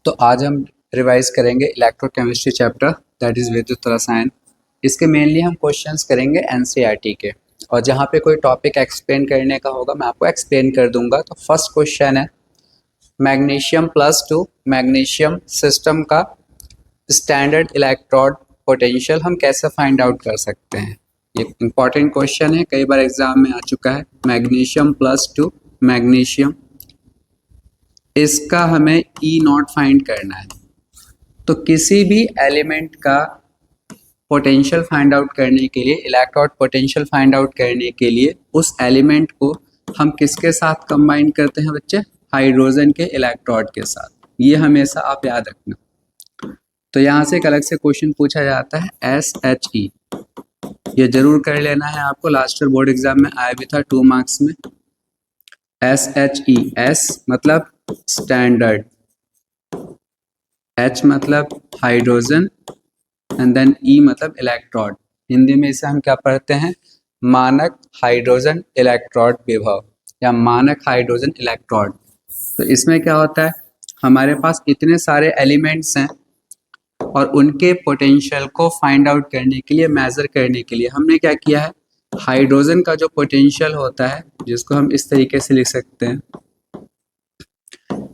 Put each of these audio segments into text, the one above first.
तो आज हम रिवाइज करेंगे इलेक्ट्रोकेमिस्ट्री चैप्टर दैट इज़ विद्युत रसायन। इसके मेनली हम क्वेश्चंस करेंगे एनसीईआरटी के, और जहाँ पे कोई टॉपिक एक्सप्लेन करने का होगा मैं आपको एक्सप्लेन कर दूंगा। तो फर्स्ट क्वेश्चन है मैग्नीशियम +2 मैग्नीशियम सिस्टम का स्टैंडर्ड इलेक्ट्रोड पोटेंशियल हम कैसे फाइंड आउट कर सकते हैं। ये इंपॉर्टेंट क्वेश्चन है, कई बार एग्जाम में आ चुका है। मैग्नीशियम +2 मैग्नीशियम, इसका हमें E0 फाइंड करना है। तो किसी भी एलिमेंट का पोटेंशियल फाइंड आउट करने के लिए, इलेक्ट्रोड पोटेंशियल फाइंड आउट करने के लिए उस एलिमेंट को हम किसके साथ कंबाइन करते हैं बच्चे? हाइड्रोजन के इलेक्ट्रोड के साथ। ये हमेशा आप याद रखना। तो यहाँ से एक अलग से क्वेश्चन पूछा जाता है SHE, ये जरूर कर लेना है आपको, लास्ट ईयर बोर्ड एग्जाम में आया भी था 2 मार्क्स में। SHE, S मतलब स्टैंडर्ड, H मतलब हाइड्रोजन एंड देन E मतलब इलेक्ट्रोड। हिंदी में इसे हम क्या पढ़ते हैं? मानक हाइड्रोजन इलेक्ट्रोड विभव या मानक हाइड्रोजन इलेक्ट्रोड। तो इसमें क्या होता है, हमारे पास इतने सारे एलिमेंट्स हैं और उनके पोटेंशियल को फाइंड आउट करने के लिए, मेजर करने के लिए हमने क्या किया है, हाइड्रोजन का जो पोटेंशियल होता है, जिसको हम इस तरीके से लिख सकते हैं,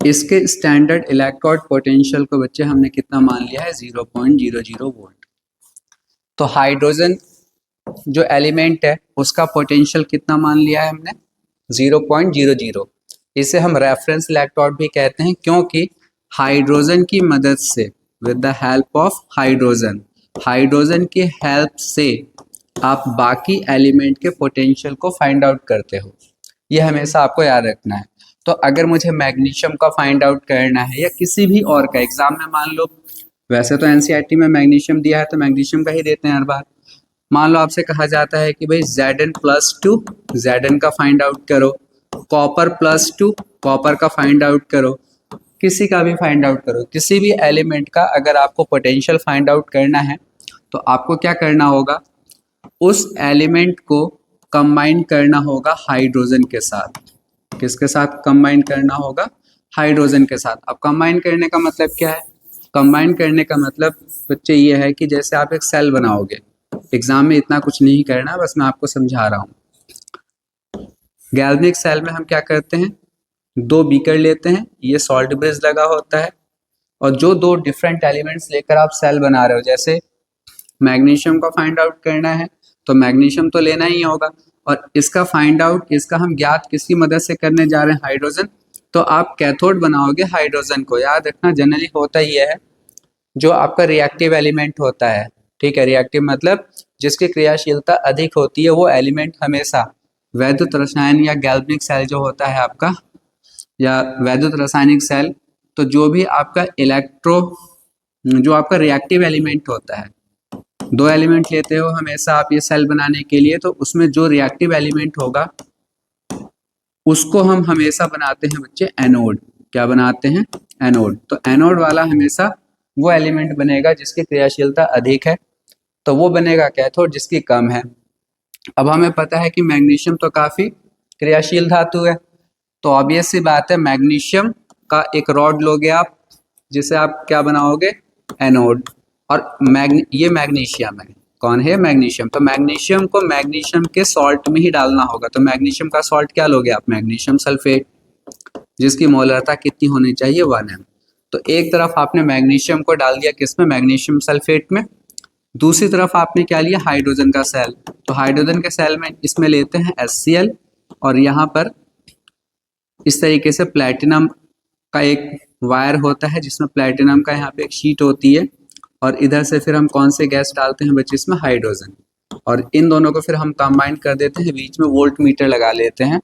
इसके स्टैंडर्ड इलेक्ट्रोड पोटेंशियल को बच्चे हमने कितना मान लिया है? 0.00 वोल्ट। तो हाइड्रोजन जो एलिमेंट है उसका पोटेंशियल कितना मान लिया है हमने? 0.00। इसे हम रेफरेंस इलेक्ट्रोड भी कहते हैं, क्योंकि हाइड्रोजन की मदद से, with the help of hydrogen, hydrogen की हेल्प से आप बाकी एलिमेंट के पोटेंशियल को फाइंड आउट करते हो। ये हमेशा आपको याद रखना है। तो अगर मुझे मैग्नीशियम का फाइंड आउट करना है या किसी भी और का, एग्जाम में मान लो, वैसे तो एनसीईआरटी में मैग्नीशियम दिया है तो मैग्नीशियम का ही देते हैं हर बार। मान लो आपसे कहा जाता है कि भाई Zn+2 Zn का फाइंड आउट करो, कॉपर +2 कॉपर का फाइंड आउट करो, किसी का भी फाइंड आउट करो। किसी भी एलिमेंट का अगर आपको पोटेंशियल फाइंड आउट करना है तो आपको क्या करना होगा, उस एलिमेंट को कंबाइन करना होगा हाइड्रोजन के साथ। किसके साथ कंबाइन करना होगा? हाइड्रोजन के साथ। अब कंबाइन करने का मतलब क्या है? कंबाइन करने का मतलब बच्चे ये है कि जैसे आप एक सेल बनाओगे, एग्जाम में इतना कुछ नहीं करना, बस मैं आपको समझा रहा हूँ। गैल्वेनिक सेल में हम क्या करते हैं, 2 बीकर लेते हैं, ये सॉल्ट ब्रिज लगा होता है, और जो 2 डिफरेंट एलिमेंट्स लेकर आप सेल बना रहे हो, जैसे मैग्नीशियम का फाइंड आउट करना है तो मैग्नीशियम तो लेना ही होगा, और इसका फाइंड आउट, इसका हम ज्ञात किसकी मदद से करने जा रहे हैं? हाइड्रोजन। तो आप कैथोड बनाओगे हाइड्रोजन को। याद रखना, जनरली होता ही है, जो आपका रिएक्टिव एलिमेंट होता है, ठीक है, रिएक्टिव मतलब जिसकी क्रियाशीलता अधिक होती है, वो एलिमेंट हमेशा वैद्युत रसायन या गैल्वेनिक सेल जो होता है आपका, या वैद्युत रासायनिक सेल, तो जो भी आपका जो आपका रिएक्टिव एलिमेंट होता है, 2 एलिमेंट लेते हो हमेशा आप ये सेल बनाने के लिए, तो उसमें जो रिएक्टिव एलिमेंट होगा उसको हम हमेशा बनाते हैं बच्चे एनोड। क्या बनाते हैं? एनोड। तो एनोड वाला हमेशा वो एलिमेंट बनेगा जिसकी क्रियाशीलता अधिक है, तो वो बनेगा कैथोड जिसकी कम है। अब हमें पता है कि मैग्नीशियम तो काफी क्रियाशील धातु है, तो ऑब्वियस सी बात है, मैग्नीशियम का एक रॉड लोगे आप, जिसे आप क्या बनाओगे? एनोड। और ये मैग्नीशियम है। कौन है? मैग्नीशियम। तो मैग्नीशियम को मैग्नीशियम के सॉल्ट में ही डालना होगा। तो मैग्नीशियम का सॉल्ट क्या लोगे आप? मैग्नीशियम सल्फेट, जिसकी मोलरता कितनी होनी चाहिए? 1 m। तो एक तरफ आपने मैग्नीशियम को डाल दिया, किसमें? मैग्नीशियम सल्फेट में। दूसरी तरफ आपने क्या लिया? हाइड्रोजन का सेल। तो हाइड्रोजन के सेल में इसमें लेते हैं HCl, और यहाँ पर इस तरीके से प्लैटिनम का एक वायर होता है, जिसमें प्लैटिनम का यहाँ पे एक शीट होती है, और इधर से फिर हम कौन से गैस डालते हैं बच्चे? इसमें हाइड्रोजन। और इन दोनों को फिर हम कंबाइन कर देते हैं, बीच में वोल्ट मीटर लगा लेते हैं।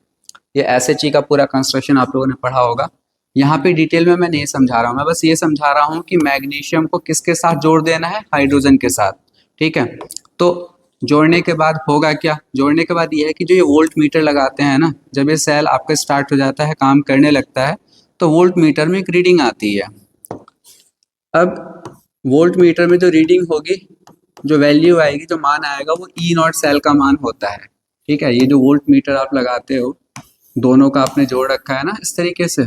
ये SHE का पूरा कंस्ट्रक्शन आप लोगों ने पढ़ा होगा। यहाँ पे डिटेल में मैं नहीं समझा रहा हूँ, मैं बस ये समझा रहा हूँ कि मैग्नीशियम को किसके साथ जोड़ देना है? हाइड्रोजन के साथ, ठीक है। तो जोड़ने के बाद होगा क्या? जोड़ने के बाद ये है कि जो ये वोल्ट मीटर लगाते हैं ना, जब ये सेल आपका स्टार्ट हो जाता है, काम करने लगता है, तो वोल्ट मीटर में एक रीडिंग आती है। अब वोल्ट मीटर में जो रीडिंग होगी, जो वैल्यू आएगी, जो मान आएगा, वो E0 सेल का मान होता है, ठीक है। ये जो वोल्ट मीटर आप लगाते हो, दोनों का आपने जोड़ रखा है ना इस तरीके से,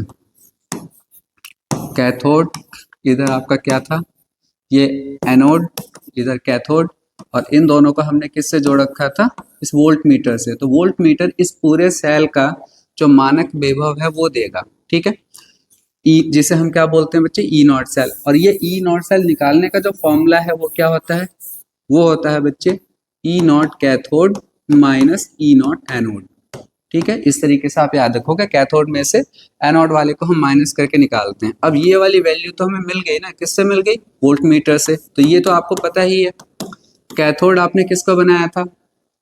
कैथोड इधर आपका क्या था, ये एनोड, इधर कैथोड, और इन दोनों को हमने किससे जोड़ रखा था, इस वोल्ट मीटर से। तो वोल्ट मीटर इस पूरे सेल का जो मानक विभव है वो देगा, ठीक है। ई, जिसे हम क्या बोलते हैं बच्चे, ई नॉट सेल। और ये ई नॉट सेल निकालने का जो फॉर्मूला है वो क्या होता है, वो होता है बच्चे E naught cathode minus E naught anode, ठीक है। इस तरीके से आप याद रखोगे, कैथोड में से एनोड वाले को हम माइनस करके निकालते हैं। अब ये वाली वैल्यू तो हमें मिल गई ना, किससे मिल गई, वोल्ट मीटर से। तो ये तो आपको पता ही है। कैथोड आपने किसको बनाया था,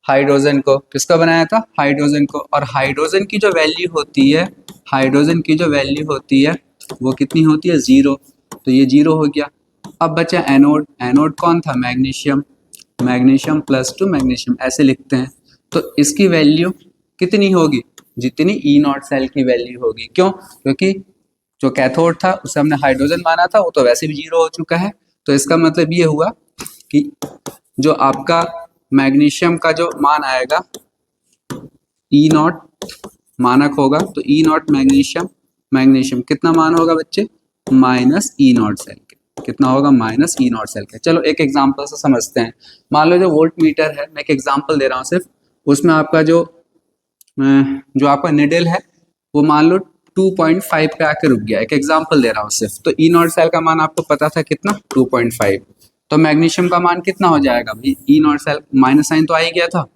हाइड्रोजन को। किसका बनाया था, हाइड्रोजन को। और हाइड्रोजन की जो वैल्यू होती है, हाइड्रोजन की जो वैल्यू होती है वो कितनी होती है, 0। तो ये 0 हो गया। अब बचा एनोड। एनोड कौन था, मैग्नीशियम। मैग्नीशियम +2 मैग्नीशियम, ऐसे लिखते हैं। तो इसकी वैल्यू कितनी होगी, जितनी ई नॉट सेल की वैल्यू होगी। क्यों, क्योंकि जो कैथोड था उसे हमने हाइड्रोजन माना था, वो तो वैसे भी 0 हो चुका है। तो इसका मतलब ये हुआ कि जो आपका मैग्नीशियम का जो मान आएगा, ई नॉट मानक होगा, तो ई नॉट मैग्नीशियम, मैग्नीशियम कितना मान होगा बच्चे, माइनस ई नॉट सेल के। कितना होगा, माइनस ई नॉट सेल के। चलो एक एग्जांपल से समझते हैं। मान लो जो वोल्ट मीटर है, मैं एक एग्जांपल दे रहा हूँ सिर्फ, उसमें आपका जो आपका निडल है वो मान लो 2.5 पे आके रुक गया। एक एग्जांपल दे रहा हूँ सिर्फ। तो ई नॉट सेल का मान आपको पता था कितना, 2.5। तो मैग्नीशियम का मान कितना हो जाएगा भाई, ई नॉट सेल माइनस साइन तो आ ही गया था,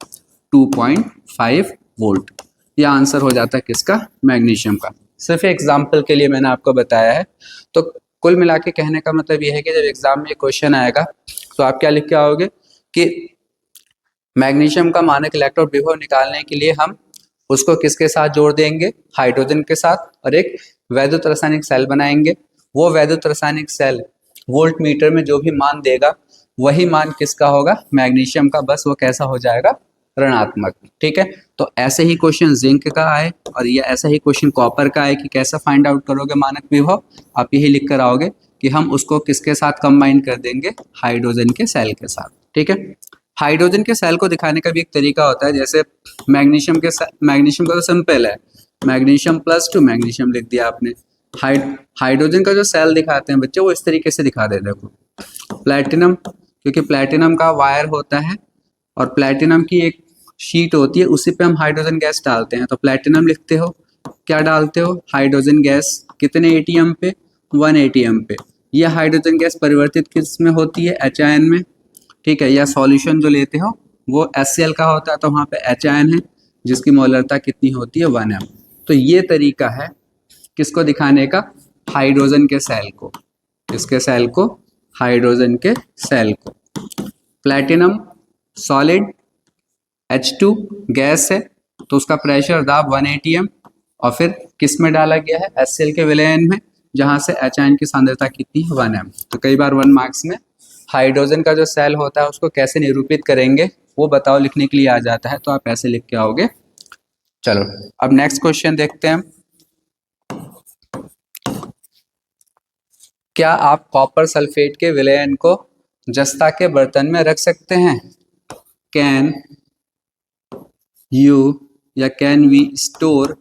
2.5 वोल्ट। यह आंसर हो जाता है किसका, मैग्नीशियम का। सिर्फ एग्जाम्पल के लिए मैंने आपको बताया है। तो कुल मिला के कहने का मतलब यह है कि जब एग्जाम में क्वेश्चन आएगा तो आप क्या लिख के आओगे कि मैग्नीशियम का मानक इलेक्ट्रॉन विभव निकालने के लिए हम उसको किसके साथ जोड़ देंगे, हाइड्रोजन के साथ, और एक वैद्युत रासायनिक सेल बनाएंगे। वो वैद्युत रासायनिक सेल वोल्ट मीटर में जो भी मान देगा वही मान किसका होगा, मैग्नीशियम का। बस वो कैसा हो जाएगा, ऋणात्मक, ठीक है। तो ऐसे ही क्वेश्चन जिंक का आए और ये ऐसा ही क्वेश्चन कॉपर का आए कि कैसे फाइंड आउट करोगे मानक विभव, आप यही लिख कर आओगे कि हम उसको किसके साथ कंबाइन कर देंगे, हाइड्रोजन के सेल के साथ, ठीक है। हाइड्रोजन के सेल को दिखाने का भी एक तरीका होता है। जैसे मैग्नीशियम का तो सिंपल है, मैग्नीशियम +2 मैग्नीशियम लिख दिया आपने। हाइड्रोजन का जो सेल दिखाते हैं बच्चे वो इस तरीके से दिखा देते देखो, प्लेटिनम, क्योंकि प्लेटिनम का वायर होता है और प्लेटिनम की एक शीट होती है, उसी पे हम हाइड्रोजन गैस डालते हैं। तो प्लेटिनम लिखते हो, क्या डालते हो, हाइड्रोजन गैस। कितने एटीएम पे, 1 एटीएम पे। यह हाइड्रोजन गैस परिवर्तित किस में होती है, H में, ठीक है। या सॉल्यूशन जो लेते हो वो HCl का होता है, तो वहाँ पे H है जिसकी मोलरता कितनी होती है, 1m। तो ये तरीका है किसको दिखाने का, हाइड्रोजन के सेल को। किसके सेल को, हाइड्रोजन के सेल को। प्लेटिनम सॉलिड, H2 गैस है, तो उसका प्रेशर दाब 1 atm, और फिर किस में डाला गया है, HCl के विलयन में, जहाँ से H की सांद्रता कितनी है, 1m। तो कई बार 1 मार्क्स में हाइड्रोजन का जो सेल होता है उसको कैसे निरूपित करेंगे वो बताओ लिखने के लिए आ जाता है, तो आप ऐसे लिख के आओगे। चलो अब नेक्स्ट क्वेश्चन देखते हैं। क्या आप कॉपर सल्फेट के विलयन को जस्ता के बर्तन में रख सकते हैं, कैन यू या can we store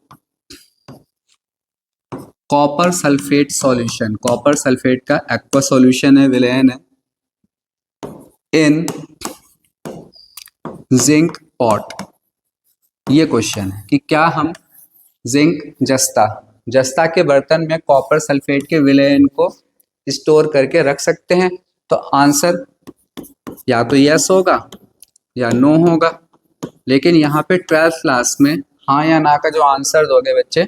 copper sulphate solution, copper sulphate का एक्वा सॉल्यूशन है, विलयन है, इन जिंक पॉट। ये क्वेश्चन है कि क्या हम जिंक जस्ता के बर्तन में कॉपर सल्फेट के विलयन को स्टोर करके रख सकते हैं। तो आंसर या तो यस होगा या नो होगा। लेकिन यहाँ पे 12th क्लास में हाँ या ना का जो आंसर दोगे बच्चे,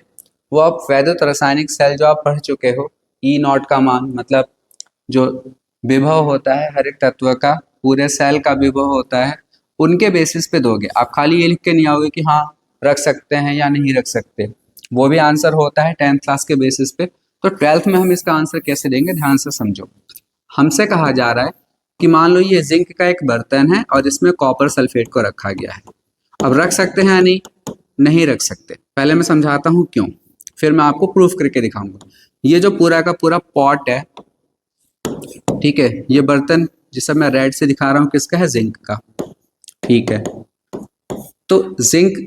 वो आप वैद्युत रासायनिक सेल जो आप पढ़ चुके हो, ई नॉट का मान मतलब जो विभव होता है हर एक तत्व का, पूरे सेल का विभव होता है, उनके बेसिस पे दोगे। आप खाली ये लिख के नहीं आओगे कि हाँ रख सकते हैं या नहीं रख सकते, वो भी आंसर होता है 10th क्लास के बेसिस पे। तो 12th में हम इसका आंसर कैसे देंगे, ध्यान से समझो। हमसे कहा जा रहा है कि मान लो ये जिंक का एक बर्तन है और इसमें कॉपर सल्फेट को रखा गया है। अब रख सकते हैं या नहीं, नहीं रख सकते। पहले मैं समझाता हूँ क्यों, फिर मैं आपको प्रूफ करके दिखाऊंगा। ये जो पूरा का पूरा पॉट है, ठीक है, ये बर्तन जिसे मैं रेड से दिखा रहा हूँ किसका है, जिंक का, ठीक है। तो जिंक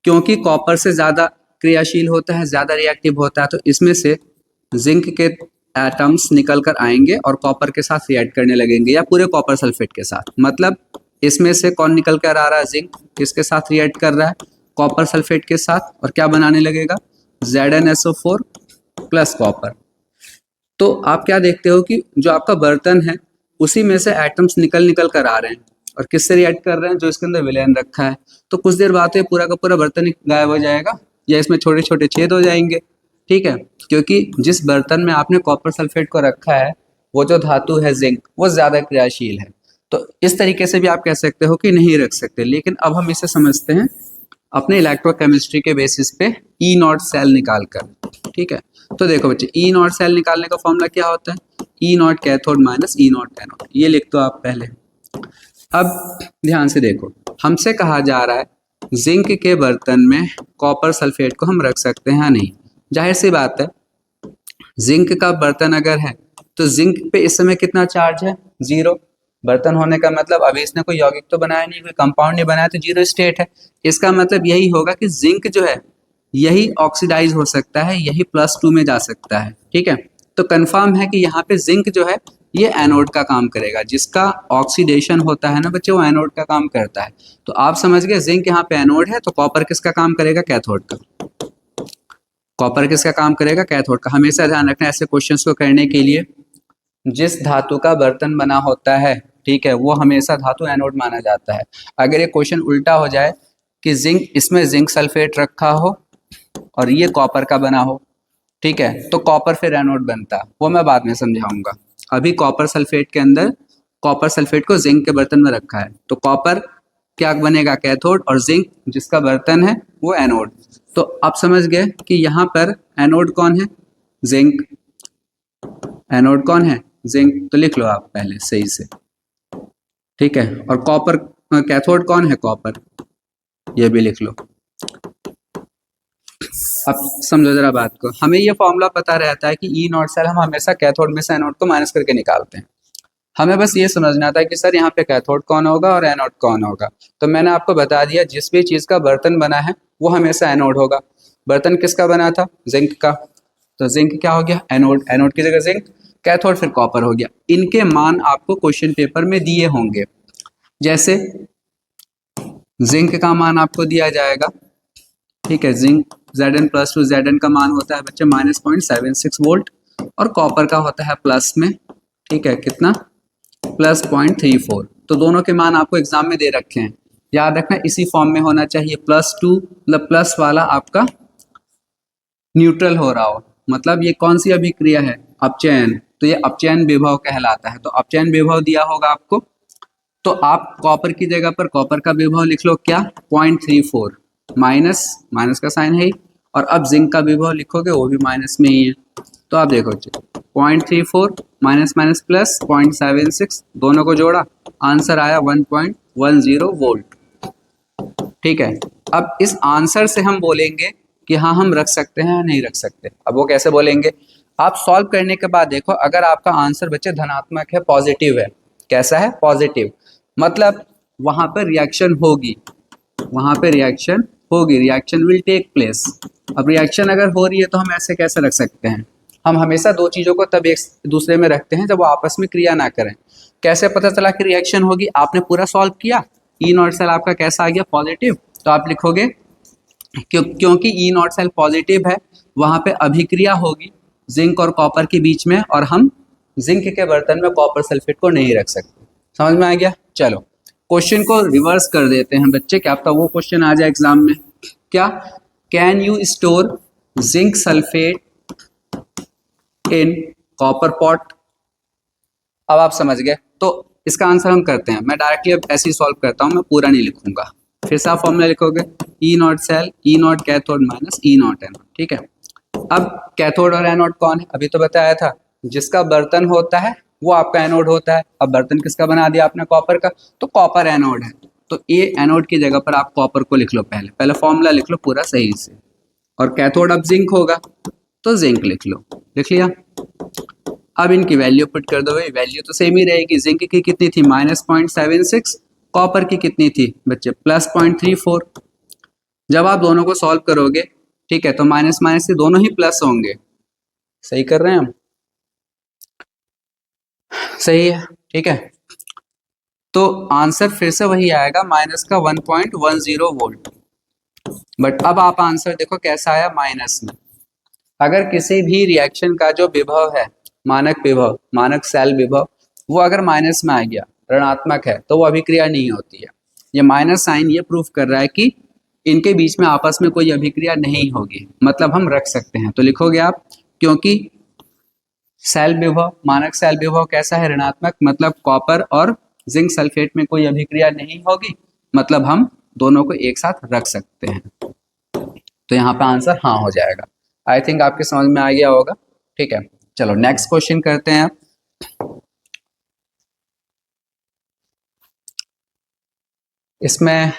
क्योंकि कॉपर से ज्यादा क्रियाशील होता है, ज्यादा रिएक्टिव होता है, तो इसमें से जिंक के एटम्स निकल कर आएंगे और कॉपर के साथ रिएक्ट करने लगेंगे या पूरे कॉपर सल्फेट के साथ। मतलब इसमें से कौन निकल कर आ रहा है, जिंक किसके साथ रिएक्ट कर रहा है, कॉपर सल्फेट के साथ, और क्या बनाने लगेगा, ZnSO4 प्लस कॉपर। तो आप क्या देखते हो कि जो आपका बर्तन है उसी में से एटम्स निकल निकल कर आ रहे हैं और किससे रिएक्ट कर रहे हैं, जो इसके अंदर विलयन रखा है। तो कुछ देर बाद ये पूरा का पूरा बर्तन गायब हो जाएगा या इसमें छोटे छोटे छेद हो जाएंगे, ठीक है, क्योंकि जिस बर्तन में आपने कॉपर सल्फेट को रखा है वो जो धातु है जिंक वो ज्यादा क्रियाशील है। तो इस तरीके से भी आप कह सकते हो कि नहीं रख सकते। लेकिन अब हम इसे समझते हैं अपने इलेक्ट्रोकेमिस्ट्री के बेसिस पे ई नॉट सेल निकाल कर, ठीक है। तो देखो बच्चे, ई नॉट सेल निकालने का फॉर्मूला क्या होता है, E naught cathode minus E naught anode, ये लिख दो आप पहले। अब ध्यान से देखो, हमसे कहा जा रहा है जिंक के बर्तन में कॉपर सल्फेट को हम रख सकते हैं या नहीं। जाहिर सी बात है, जिंक का बर्तन अगर है तो जिंक पे इस समय कितना चार्ज है, 0। बर्तन होने का मतलब अभी इसने कोई यौगिक तो बनाया नहीं, कोई कंपाउंड नहीं बनाया, तो 0 स्टेट है। इसका मतलब यही होगा कि जिंक जो है यही ऑक्सीडाइज हो सकता है, यही +2 में जा सकता है, ठीक है। तो कंफर्म है कि यहाँ पे जिंक जो है ये एनोड का काम करेगा, जिसका ऑक्सीडेशन होता है ना बच्चे वो एनोड का काम करता है। तो आप समझ गए जिंक यहाँ पे एनोड है, तो कॉपर किसका काम करेगा, कैथोड का। कॉपर किसका काम करेगा, कैथोड का। हमेशा ध्यान रखना ऐसे क्वेश्चंस को करने के लिए, जिस धातु का बर्तन बना होता है, ठीक है, वो हमेशा धातु एनोड माना जाता है। अगर ये क्वेश्चन उल्टा हो जाए कि जिंक, इसमें जिंक सल्फेट रखा हो और ये कॉपर का बना हो, ठीक है, तो कॉपर फिर एनोड बनता, वो मैं बाद में समझाऊंगा। अभी कॉपर सल्फेट के अंदर, कॉपर सल्फेट को जिंक के बर्तन में रखा है, तो कॉपर क्या बनेगा, कैथोड, और जिंक जिसका बर्तन है वो एनोड। तो आप समझ गए कि यहाँ पर एनोड कौन है, जिंक। एनोड कौन है, जिंक। तो लिख लो आप पहले सही से, ठीक है। और कॉपर, कैथोड कौन है, कॉपर, ये भी लिख लो। अब समझो जरा बात को, हमें ये फॉर्मूला पता रहता है कि ई नॉट सेल हम हमेशा कैथोड में से एनोड को माइनस करके निकालते हैं। हमें बस ये समझना था कि सर यहाँ पे कैथोड कौन होगा और एनोड कौन होगा। तो मैंने आपको बता दिया, जिस भी चीज का बर्तन बना है वो हमेशा एनोड होगा। बर्तन किसका बना था, जिंक का, तो जिंक क्या हो गया, एनोड। एनोड की जगह जिंक, कैथोड फिर कॉपर हो गया। इनके मान आपको क्वेश्चन पेपर में दिए होंगे। जैसे जिंक का मान आपको दिया जाएगा, ठीक है, जिंक Zn+2, Zn का मान होता है बच्चे -0.76 वोल्ट, और कॉपर का होता है प्लस में, ठीक है, कितना, +0.34। तो दोनों के मान आपको एग्जाम में दे रखे हैं, याद रखना इसी फॉर्म में होना चाहिए। +2 मतलब प्लस वाला आपका न्यूट्रल हो रहा हो, मतलब ये कौन सी अभिक्रिया है, अपचयन, तो ये अपचयन विभव कहलाता है। तो अपचयन विभव दिया होगा आपको, तो आप कॉपर की जगह पर कॉपर का विभव लिख लो, क्या, 0.34, माइनस, माइनस का साइन है ही, और अब जिंक का विभव लिखोगे वो भी माइनस में ही है। तो आप देखो 0.34 माइनस माइनस प्लस 0.76, दोनों को जोड़ा, आंसर आया 1.10 वोल्ट, ठीक है। अब इस आंसर से हम बोलेंगे कि हाँ हम रख सकते हैं या नहीं रख सकते। अब वो कैसे बोलेंगे, आप सॉल्व करने के बाद देखो, अगर आपका आंसर बच्चे धनात्मक है, पॉजिटिव है, कैसा है, पॉजिटिव, मतलब वहां पर रिएक्शन होगी, वहां पे रिएक्शन होगी, रिएक्शन विल टेक प्लेस। अब रिएक्शन अगर हो रही है तो हम ऐसे कैसे रख सकते हैं, हम हमेशा दो चीजों को तब एक दूसरे में रखते हैं जब वो आपस में क्रिया ना करें। कैसे पता चला कि रिएक्शन होगी, आपने पूरा सॉल्व किया, ई नॉट सेल आपका कैसा आ गया, पॉजिटिव, तो आप लिखोगे क्योंकि ई नॉट सेल पॉजिटिव है, वहां पे अभिक्रिया होगी जिंक और कॉपर के बीच में, और हम जिंक के बर्तन में कॉपर सल्फेट को नहीं रख सकते। समझ में आ गया। चलो क्वेश्चन को रिवर्स कर देते हैं बच्चे, क्या पता वो क्वेश्चन आ जाए एग्जाम में। क्या, can you store zinc sulphate in copper pot. अब आप समझ गए, तो इसका आंसर हम करते हैं। मैं डायरेक्टली अब ऐसे ही सॉल्व करता हूं, मैं पूरा नहीं लिखूंगा। फिर से आप फॉर्मूला लिखोगे, E naught cell, E naught cathode minus E naught anode, ठीक है। अब कैथोड और एनोड कौन है, अभी तो बताया था, जिसका बर्तन होता है वो आपका एनोड होता है। अब बर्तन किसका बना दिया आपने, कॉपर का, तो कॉपर एनोड है। तो ये एनोड की जगह पर आप कॉपर को लिख लो, पहले पहले फॉर्मूला लिख लो पूरा सही से। और कैथोड अब जिंक होगा तो जिंक लिख लो, लिख लिया। अब इनकी वैल्यू पुट कर दो, भाई वैल्यू तो सेम ही रहेगी। जिंक की कितनी थी, -0.76, कॉपर की कितनी थी बच्चे, +0.34। जब आप दोनों को सॉल्व करोगे, ठीक है, तो माइनस माइनस से दोनों ही प्लस होंगे, सही कर रहे हैं हम। सही है, ठीक है। तो आंसर फिर से वही आएगा माइनस का 1.10 वोल्ट। बट अब आप आंसर देखो कैसा आया, माइनस में। अगर किसी भी रिएक्शन का जो विभव है, मानक विभव, मानक सेल विभव, वो अगर माइनस में आ गया, ऋणात्मक है, तो वो अभिक्रिया नहीं होती है। ये माइनस साइन ये प्रूफ कर रहा है कि इनके बीच में आपस में कोई अभिक्रिया नहीं होगी, मतलब हम रख सकते हैं। तो लिखोगे आप, क्योंकि सेल विभव, मानक सेल विभव कैसा है, ऋणात्मक, मतलब कॉपर और जिंक सल्फेट में कोई अभिक्रिया नहीं होगी, मतलब हम दोनों को एक साथ रख सकते हैं। तो यहाँ पे आंसर हाँ हो जाएगा। आई थिंक आपके समझ में आ गया होगा, ठीक है। चलो नेक्स्ट क्वेश्चन करते हैं। इसमें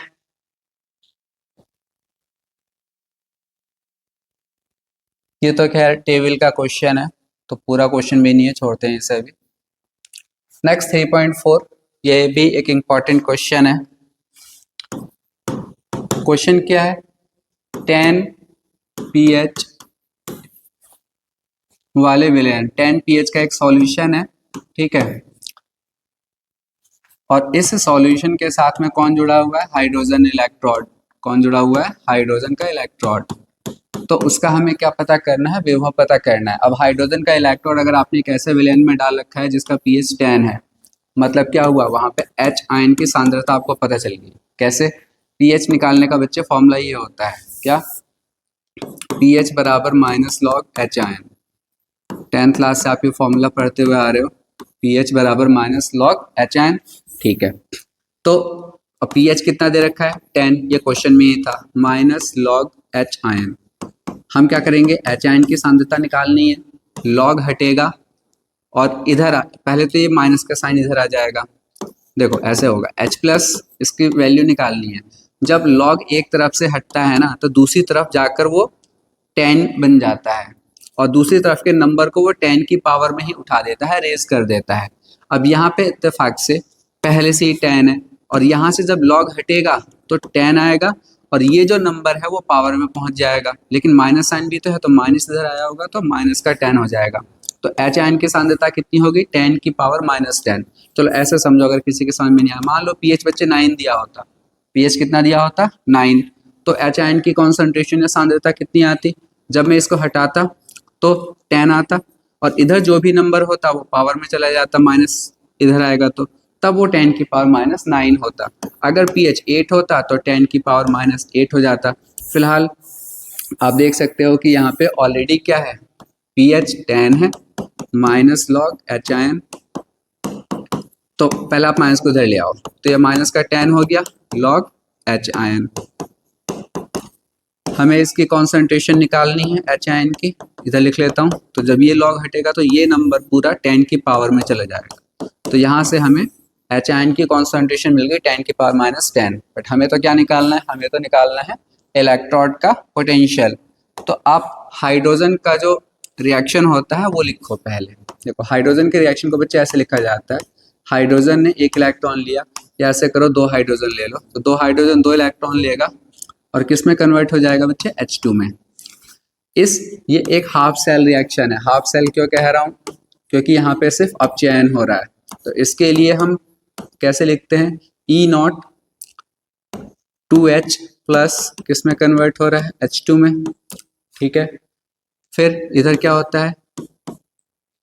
ये तो खैर टेबल का क्वेश्चन है, तो पूरा क्वेश्चन भी नहीं है, छोड़ते हैं इसे भी। नेक्स्ट 3.4, ये भी एक इंपॉर्टेंट क्वेश्चन है। क्वेश्चन क्या है, 10 pH वाले विलयन, 10 pH का एक सॉल्यूशन है, ठीक है। और इस सॉल्यूशन के साथ में कौन जुड़ा हुआ है, हाइड्रोजन इलेक्ट्रोड। कौन जुड़ा हुआ है, हाइड्रोजन का इलेक्ट्रोड। तो उसका हमें क्या पता करना है, विभव पता करना है। अब हाइड्रोजन का इलेक्ट्रोड अगर आपने एक ऐसे विलयन में डाल रखा है जिसका pH 10 है, मतलब क्या हुआ, वहां पे H आयन की सांद्रता आपको पता चल गई। कैसे, pH निकालने का बच्चे फॉर्मूला ये होता है, क्या, pH बराबर minus log H ion. 10th class से आप ये फॉर्मूला पढ़ते हुए आ रहे हो, pH बराबर माइनस लॉग H आयन, ठीक है। तो pH कितना दे रखा है, 10, ये क्वेश्चन में ही था, माइनस लॉग H आयन। हम क्या करेंगे, H आयन की सांद्रता निकालनी है, लॉग हटेगा और इधर पहले तो ये माइनस का साइन इधर आ जाएगा, देखो ऐसे होगा, H प्लस, इसकी वैल्यू निकालनी है। जब लॉग एक तरफ से हटता है ना, तो दूसरी तरफ जाकर वो 10 बन जाता है, और दूसरी तरफ के नंबर को वो 10 की पावर में ही उठा देता है, रेज कर देता है। अब यहाँ पे इत्तेफाक से पहले से ही 10 है, और यहाँ से जब लॉग हटेगा तो 10 आएगा, और ये जो नंबर है वो पावर में पहुंच जाएगा, लेकिन माइनस साइन भी तो है, तो माइनस इधर आया होगा, तो माइनस का 10 हो जाएगा। तो H आयन की सांद्रता कितनी होगी, 10 की पावर माइनस 10। चलो ऐसे समझो, अगर किसी के समझ में नहीं आया, मान लो pH बच्चे 9 दिया होता, pH कितना दिया होता, 9, तो H आयन की कॉन्सेंट्रेशन या सांद्रता कितनी आती, जब मैं इसको हटाता तो 10 आता, और इधर जो भी नंबर होता वो पावर में चला जाता, माइनस इधर आएगा, तो तब वो 10 की पावर माइनस 9 होता। अगर pH 8 होता तो 10 की पावर माइनस 8 हो जाता। फिलहाल आप देख सकते हो कि यहाँ पे ऑलरेडी क्या है, pH 10 है, माइनस लॉग H आयन, तो पहले आप माइनस को इधर ले आओ, तो ये माइनस का 10 हो गया, लॉग H आयन। हमें इसकी कॉन्सेंट्रेशन निकालनी है H आयन की, इधर लिख लेता हूँ। तो जब ये लॉग हटेगा तो ये नंबर पूरा 10 की पावर में चला जाएगा, तो यहाँ से हमें H आयन की कॉन्सेंट्रेशन मिल गई 10 की पावर माइनस 10। बट हमें तो क्या निकालना है, हमें तो निकालना है इलेक्ट्रोड का पोटेंशियल। तो आप हाइड्रोजन का जो रिएक्शन होता है वो लिखो पहले। देखो हाइड्रोजन के रिएक्शन को बच्चे ऐसे लिखा जाता है, हाइड्रोजन ने एक इलेक्ट्रॉन लिया, या ऐसे करो 2 हाइड्रोजन ले लो, तो 2 हाइड्रोजन 2 इलेक्ट्रॉन लेगा, और किस में कन्वर्ट हो जाएगा बच्चे, H2 में। ये एक हाफ सेल रिएक्शन है। हाफ सेल क्यों कह रहा हूँ, क्योंकि यहाँ पे सिर्फ अपचयन हो रहा है, तो इसके लिए हम कैसे लिखते हैं, E0 2H प्लस किस में कन्वर्ट हो रहा है, H2 में, ठीक है। फिर इधर क्या होता है,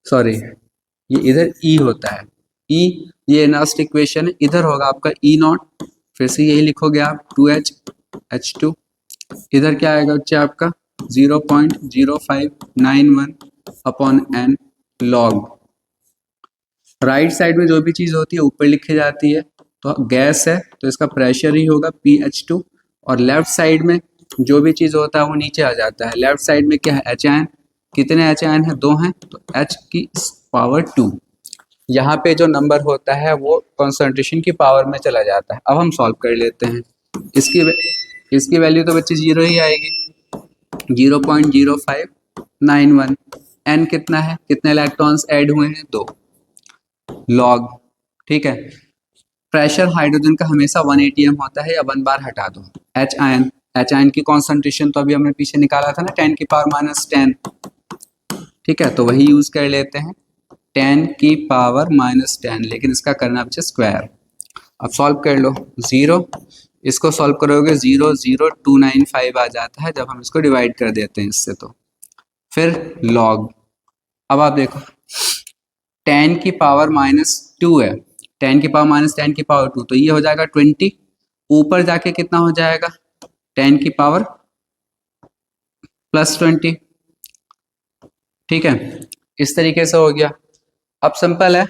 सॉरी ये इधर E होता है, E, ये नेक्स्ट इक्वेशन है, इधर होगा आपका E0, फिर से यही लिखोगे आप 2H H2, इधर क्या आएगा बच्चे आपका 0.0591 upon n log. Right side में जो भी चीज़ होती है ऊपर लिखी जाती है, तो गैस है तो इसका प्रेशर ही होगा PH2, और लेफ्ट साइड में जो भी चीज़ होता है वो नीचे आ जाता है। लेफ्ट साइड में क्या है, H आयन, कितने H आयन है, 2 हैं, तो H की पावर 2। यहाँ पे जो नंबर होता है वो कॉन्सेंट्रेशन की पावर में चला जाता है। अब हम सॉल्व कर लेते हैं, इसकी वैल्यू तो बच्चे 0 ही आएगी, 0.0591। एन कितना है, कितने इलेक्ट्रॉन्स ऐड हुए हैं, 2 लॉग, ठीक है। प्रेशर हाइड्रोजन का हमेशा 1 atm होता है, या 1 बार हटा दो। H आयन की कॉन्सेंट्रेशन तो अभी हमने पीछे निकाला था ना, 10 की पावर माइनस 10, ठीक है, तो वही यूज कर लेते हैं, 10 की पावर -10, लेकिन इसका करना बच्चे स्क्वायर। अब सॉल्व कर लो। 0 इसको सॉल्व करोगे 00295 आ जाता है जब हम इसको डिवाइड कर देते हैं इससे। तो फिर लॉग, अब आप देखो 10 की पावर -2 है, 10 की पावर -10 की पावर 2, तो ये हो जाएगा 20। ऊपर जाके कितना हो जाएगा 10 की पावर +20। ठीक है, इस तरीके से हो गया। अब सिंपल है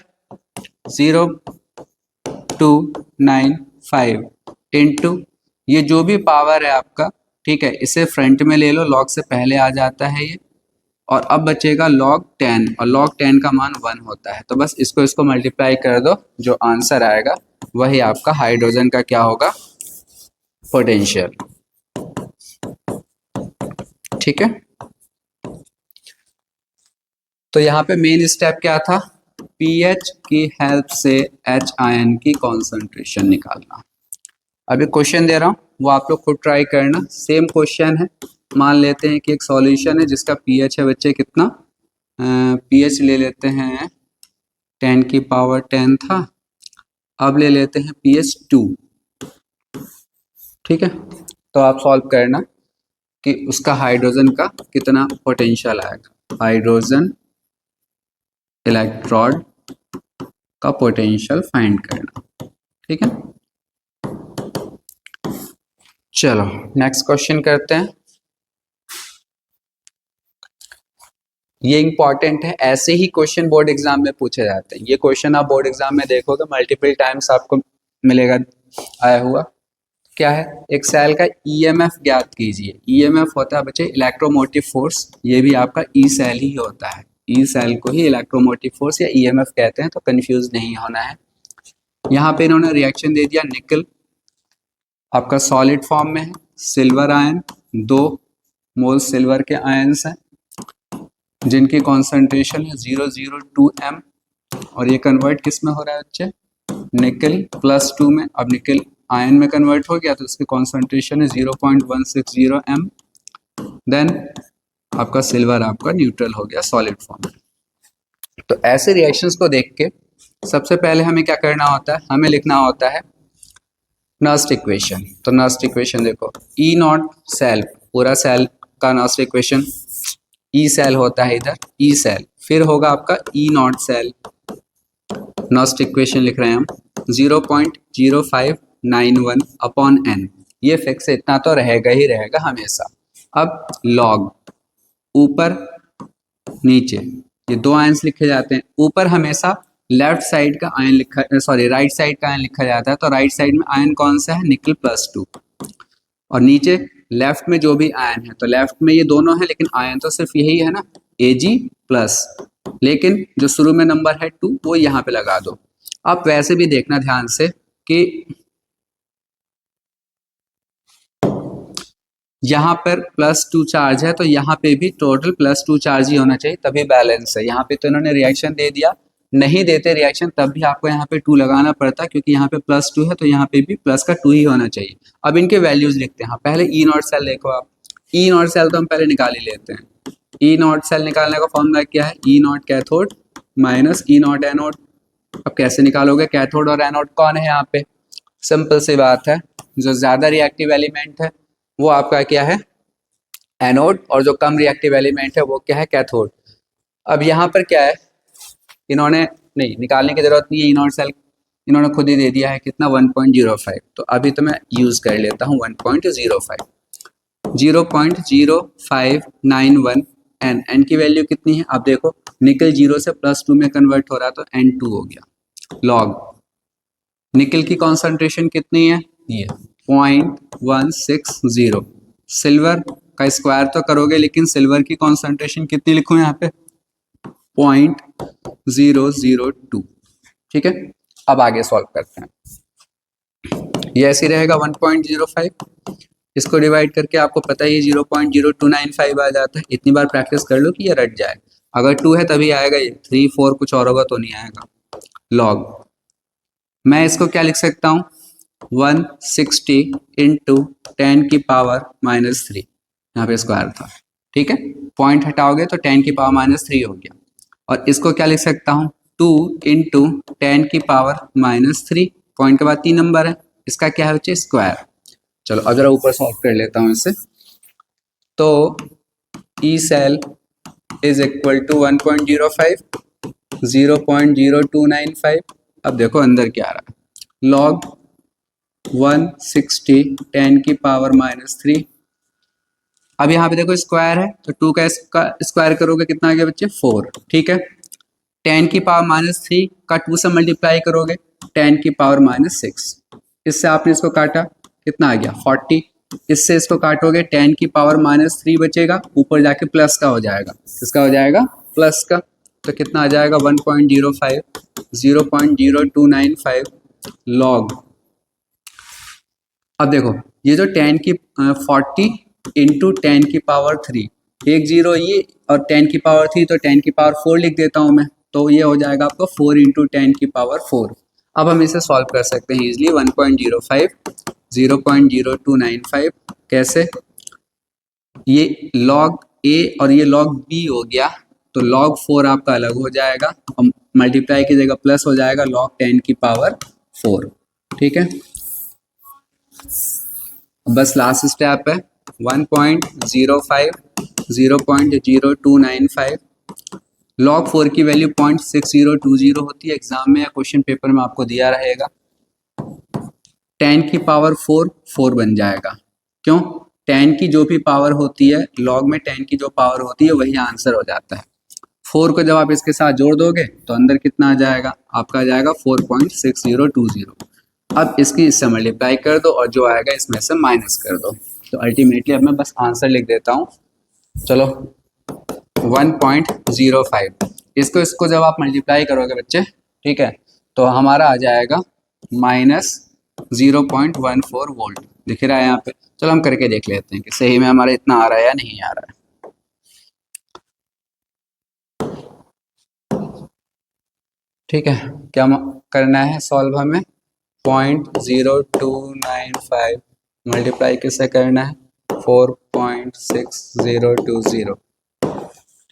0.295 इंटू ये जो भी पावर है आपका, ठीक है, इसे फ्रंट में ले लो, लॉग से पहले आ जाता है ये, और अब बचेगा log 10, और log 10 का मान 1 होता है। तो बस इसको मल्टीप्लाई कर दो, जो आंसर आएगा वही आपका हाइड्रोजन का क्या होगा, पोटेंशियल। ठीक है, तो यहाँ पे मेन स्टेप क्या था, पीएच की हेल्प से एच आयन की कॉन्सेंट्रेशन निकालना। अभी क्वेश्चन दे रहा हूँ, वो आप लोग खुद ट्राई करना। सेम क्वेश्चन है, मान लेते हैं कि एक सॉल्यूशन है जिसका पीएच है बच्चे कितना, पीएच ले लेते हैं 10 की पावर 10 था, अब ले लेते हैं पीएच 2। ठीक है, तो आप सॉल्व करना कि उसका हाइड्रोजन का कितना पोटेंशियल आएगा, हाइड्रोजन इलेक्ट्रोड का पोटेंशियल फाइंड करना। ठीक है, चलो नेक्स्ट क्वेश्चन करते हैं। ये इंपॉर्टेंट है, ऐसे ही क्वेश्चन बोर्ड एग्जाम में पूछे जाते हैं। ये क्वेश्चन आप बोर्ड एग्जाम में देखोगे मल्टीपल टाइम्स आपको मिलेगा आया हुआ। क्या है, एक सेल का ईएमएफ ज्ञात कीजिए। ईएमएफ होता है बच्चे इलेक्ट्रोमोटिव फोर्स, ये भी आपका ई सेल ही होता है, ई सेल को ही इलेक्ट्रोमोटिव फोर्स या ईएमएफ कहते हैं, तो कंफ्यूज नहीं होना है। यहाँ पे इन्होंने रिएक्शन दे दिया, निकल आपका सॉलिड फॉर्म में है, सिल्वर आयन, 2 मोल सिल्वर के आयन्स हैं जिनकी कॉन्सेंट्रेशन है 002 m, और ये कन्वर्ट किस में हो रहा है बच्चे, निकल +2 में। अब निकल आयन में कन्वर्ट हो गया तो इसकी कॉन्सेंट्रेशन है 0.160 m। देन आपका सिल्वर आपका न्यूट्रल हो गया सॉलिड फॉर्म में। तो ऐसे रिएक्शंस को देख के सबसे पहले हमें क्या करना होता है, हमें लिखना होता है नस्ट इक्वेशन। तो नस्ट इक्वेशन देखो, ई नॉट सेल, पूरा सेल का नस्ट इक्वेशन, ई सेल होता है इधर, ई सेल, फिर होगा आपका ई नॉट सेल। नस्ट इक्वेशन लिख रहे हैं हम 0.0591 अपॉन n, ये फिक्स है, इतना तो रहेगा ही रहेगा हमेशा। अब लॉग, ऊपर नीचे ये 2 आयंस लिखे जाते हैं, ऊपर हमेशा लेफ्ट साइड का आयन लिखा, सॉरी राइट साइड का आयन लिखा जाता है, तो राइट साइड में आयन कौन सा है, निकल +2, और नीचे लेफ्ट में जो भी आयन है, तो लेफ्ट में ये दोनों है लेकिन आयन तो सिर्फ यही है ना, Ag+, लेकिन जो शुरू में नंबर है 2 वो यहाँ पे लगा दो। आप वैसे भी देखना ध्यान से कि यहाँ पर +2 चार्ज है, तो यहाँ पे भी टोटल +2 चार्ज ही होना चाहिए, तभी बैलेंस है। यहाँ पे तो इन्होंने रिएक्शन दे दिया, नहीं देते रिएक्शन तब भी आपको यहाँ पे 2 लगाना पड़ता है, क्योंकि यहाँ पे +2 है तो यहाँ पे भी प्लस का 2 ही होना चाहिए। अब इनके वैल्यूज लिखते हैं। पहले ई नॉट सेल देखो आप, ई नॉट सेल तो हम पहले निकाल ही लेते हैं। ई नॉट सेल निकालने का फॉर्मूला क्या है, E naught cathode minus E naught anode. अब कैसे निकालोगे, कैथोड और एनोड कौन है यहाँ पे, सिंपल सी बात है, जो ज्यादा रिएक्टिव एलिमेंट है वो आपका क्या है, एनोड, और जो कम रिएक्टिव एलिमेंट है वो क्या है, कैथोड। अब यहाँ पर क्या है, इन्होंने नहीं निकालने की जरूरत नहीं है, इनोड सेल इन्होंने खुद ही दे दिया है कितना 1.05, तो अभी तो मैं यूज कर लेता हूँ 1.05, 0.0591 n, n की वैल्यू कितनी है, आप देखो निकल 0 से +2 में कन्वर्ट हो रहा है तो n2 हो गया। लॉग निकल की कॉन्सेंट्रेशन कितनी है, ये 0.160। सिल्वर का स्क्वायर तो करोगे लेकिन सिल्वर की कॉन्सेंट्रेशन कितनी लिखूं यहाँ पे, 0.002। ठीक है, अब आगे सॉल्व करते हैं। ये ऐसे रहेगा 1.05, इसको डिवाइड करके आपको पता ही 0.0295 आ जाता है। इतनी बार प्रैक्टिस कर लो कि ये रट जाए, अगर 2 है तभी आएगा, ये 3 4 कुछ और होगा तो नहीं आएगा। लॉग मैं इसको क्या लिख सकता हूँ, 160 इंटू 10 की पावर -3, यहाँ पे स्क्वायर था। ठीक है, पॉइंट हटाओगे तो 10 की पावर -3 हो गया। और इसको क्या लिख सकता हूँ 2 इंटू 10⁻³ पॉइंट के बाद 3 नंबर है, इसका क्या है बच्चे स्क्वायर। चलो अब जरा ऊपर सॉल्व कर लेता हूँ इसे। तो E cell is equal to 1.05 0.0295। अब देखो अंदर क्या आ रहा है लॉग 160 10⁻³ अब यहाँ पे देखो स्क्वायर है तो 2 का स्क्वायर करोगे कितना आ गया बच्चे 4, ठीक है। 10⁻³ का 2 से मल्टीप्लाई करोगे 10⁻⁻6, इससे आपने इसको काटा कितना आ गया 40, इससे इसको काटोगे 10⁻³ बचेगा, ऊपर जाके प्लस का हो जाएगा, किसका हो जाएगा प्लस का, तो कितना आ जाएगा 1.05 0.0295 लॉग। अब देखो ये जो 40 इंटू 10⁻³ एक जीरो ये और 10⁻³ तो 10⁻4 लिख देता हूँ मैं, तो ये हो जाएगा आपको 4 इंटू 10⁻4। अब हम इसे सॉल्व कर सकते हैं इजिली 1.05 0.0295 कैसे, ये log a और ये log b हो गया तो log 4 आपका अलग हो जाएगा और मल्टीप्लाई की जगह प्लस हो जाएगा log 10⁻4, ठीक है। बस लास्ट स्टेप है 1.05 0.0295 log 4 की वैल्यू 0.6020 होती है, एग्जाम में या क्वेश्चन पेपर में आपको दिया रहेगा। 10⁻4 4 बन जाएगा, क्यों 10 की जो भी पावर होती है log में 10 की जो पावर होती है वही आंसर हो जाता है। 4 को जब आप इसके साथ जोड़ दोगे तो अंदर कितना आ जाएगा आपका आ जाएगा 4.6020। अब इसकी इससे मल्टीप्लाई कर दो और जो आएगा इसमें से माइनस कर दो, तो अल्टीमेटली अब मैं बस आंसर लिख देता हूँ। चलो 1.05 इसको जब आप मल्टीप्लाई करोगे बच्चे, ठीक है, तो हमारा आ जाएगा -0.14 वोल्ट दिख रहा है यहाँ पे। चलो हम करके देख लेते हैं कि सही में हमारा इतना आ रहा है या नहीं आ रहा है। ठीक है, क्या करना है सॉल्व हमें 0.0295 मल्टीप्लाई किससे करना है 4.6020,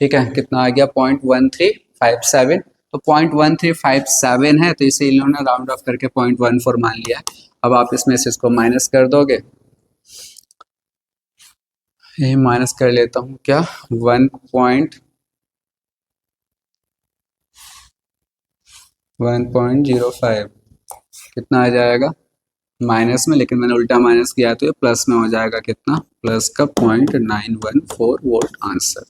ठीक है, कितना आ गया 0.1357। तो 0.1357 है तो इसे इन्होंने राउंड ऑफ करके 0.14 मान लिया है। अब आप इसमें से इसको माइनस कर दोगे, ये माइनस कर लेता हूँ क्या 1.05 कितना आ जाएगा माइनस में, लेकिन मैंने उल्टा माइनस किया तो ये प्लस में हो जाएगा कितना प्लस का 0.914 वोल्ट आंसर,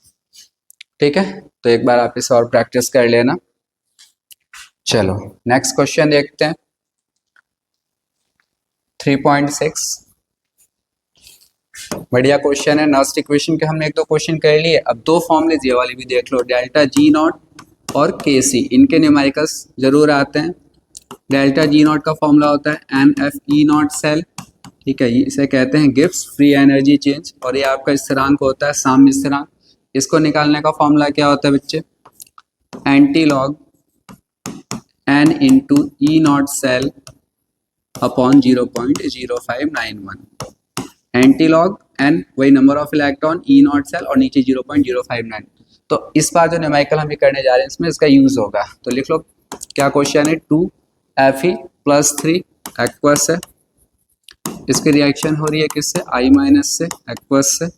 ठीक है। तो एक बार आप इसे और प्रैक्टिस कर लेना। चलो नेक्स्ट क्वेश्चन देखते हैं 3.6, बढ़िया क्वेश्चन है। नर्स्ट इक्वेशन के हमने 1-2 क्वेश्चन कर लिए, अब 2 फॉर्मूले ये वाली भी देख लो, डेल्टा जी नॉट और के सी, इनके न्यूमेरिकल्स जरूर आते हैं। डेल्टा जी नॉट का फॉर्मूला होता है NFE नॉट सेल, ठीक है, इसे कहते हैं गिब्स फ्री एनर्जी चेंज, और ये आपका स्थिरांक होता है साम्य स्थिरांक। इसको निकालने का फॉर्मूला क्या होता है बच्चे anti log n into E naught cell upon 0.0591, anti log n वही number of electron, E naught cell और नीचे 0.059। तो इस बार जो न्यूमेरिकल हम करने जा रहे हैं इसमें इसका यूज होगा, तो लिख लो क्या क्वेश्चन है 2Fe+3 एक्वस है, इसकी रिएक्शन हो रही है किससे I माइनस से एक्वस से,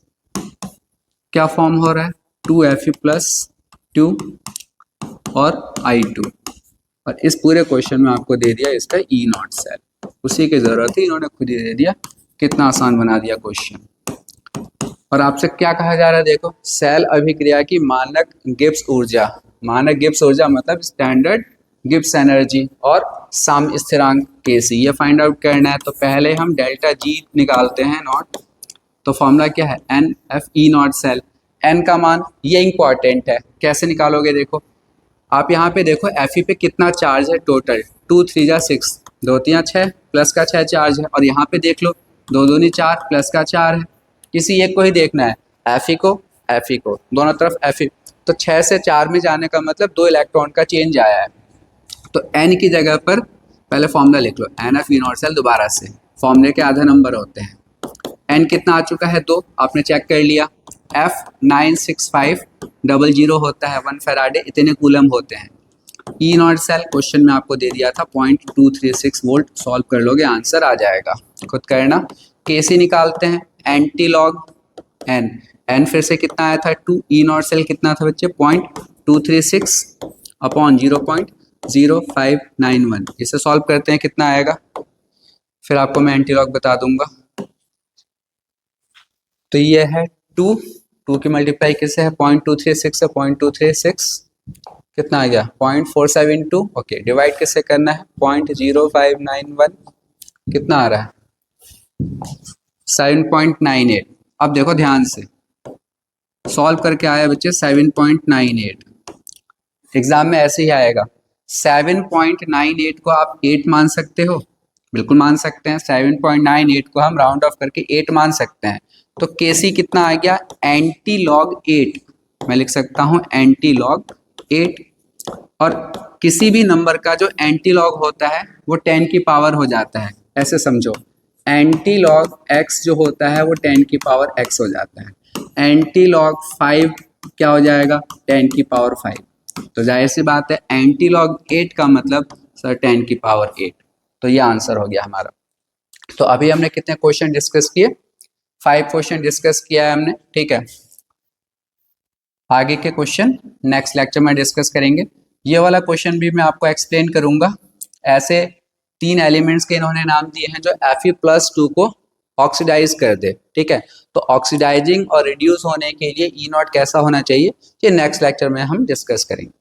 क्या फॉर्म हो रहा है 2Fe+2 और I2, और इस पूरे क्वेश्चन में आपको दे दिया इसका ई नॉट सेल, उसी की जरूरत है, इन्होंने खुद ही दे दिया, कितना आसान बना दिया क्वेश्चन। और आपसे क्या कहा जा रहा है देखो सेल अभिक्रिया की मानक गिब्स ऊर्जा, मानक गिब्स ऊर्जा मतलब स्टैंडर्ड गिब्स एनर्जी और साम्य स्थिरांक Kc, ये फाइंड आउट करना है। तो पहले हम डेल्टा जी निकालते हैं नॉट, तो फॉर्मूला क्या है NFE नॉट सेल, n का मान ये इंपॉर्टेंट है, कैसे निकालोगे देखो आप यहाँ पे देखो Fe पे कितना चार्ज है टोटल 2 3 जा 6 2 3 6 प्लस का 6 चार्ज है, और यहाँ पे देख लो 2 दूनी 4 प्लस का 4 है, किसी एक को ही देखना है Fe को दोनों तरफ Fe, तो 6 से 4 में जाने का मतलब 2 इलेक्ट्रॉन का चेंज आया है। तो n की जगह पर पहले फॉर्मूला लिख लो NFE नॉट सेल, दोबारा से फॉर्मूले के आधा नंबर होते हैं, n कितना आ चुका है 2, आपने चेक कर लिया, F96500 होता है 1 फैराडे, इतने कूलम होते हैं। ई नॉट सेल क्वेश्चन में आपको दे दिया था 0.236 वोल्ट, सॉल्व कर लोगे आंसर आ जाएगा, खुद करना। केसी निकालते हैं, एंटी लॉग एन, एन फिर से कितना आया था 2, ई नॉट सेल कितना था बच्चे 0.236 अपॉन 0.0591, इसे सॉल्व करते हैं कितना आएगा, फिर आपको मैं एंटी लॉग बता दूंगा। तो ये है 2 की मल्टीप्लाई किससे है 0.236 से 0.236 कितना आ गया 0.472, ओके, डिवाइड किससे करना है 0.0591 कितना आ रहा है 7.98। अब देखो ध्यान से सॉल्व करके आया बच्चे 7.98, एग्जाम में ऐसे ही आएगा। 7.98 को आप 8 मान सकते हो, बिल्कुल मान सकते हैं। 7.98 को हम राउंड ऑफ करके 8 मान सकते हैं। तो केसी कितना आ गया एंटी लॉग 8, मैं लिख सकता हूं एंटी लॉग 8। और किसी भी नंबर का जो एंटी लॉग होता है वो 10 की पावर हो जाता है, ऐसे समझो। एंटी लॉग x जो होता है वो 10 की पावर x हो जाता है। एंटी लॉग 5 क्या हो जाएगा 10 की पावर 5। तो जाहिर सी बात है एंटी लॉग 8 का मतलब सर 10 की पावर 8। तो ये आंसर हो गया हमारा। तो अभी हमने कितने क्वेश्चन डिस्कस किए, 5 क्वेश्चन डिस्कस किया है हमने, ठीक है। आगे के क्वेश्चन नेक्स्ट लेक्चर में डिस्कस करेंगे। ये वाला क्वेश्चन भी मैं आपको एक्सप्लेन करूंगा। ऐसे 3 एलिमेंट्स के इन्होंने नाम दिए हैं जो Fe+2 को ऑक्सीडाइज कर दे, ठीक है। तो ऑक्सीडाइजिंग और रिड्यूस होने के लिए ई नॉट कैसा होना चाहिए, ये नेक्स्ट लेक्चर में हम डिस्कस करेंगे।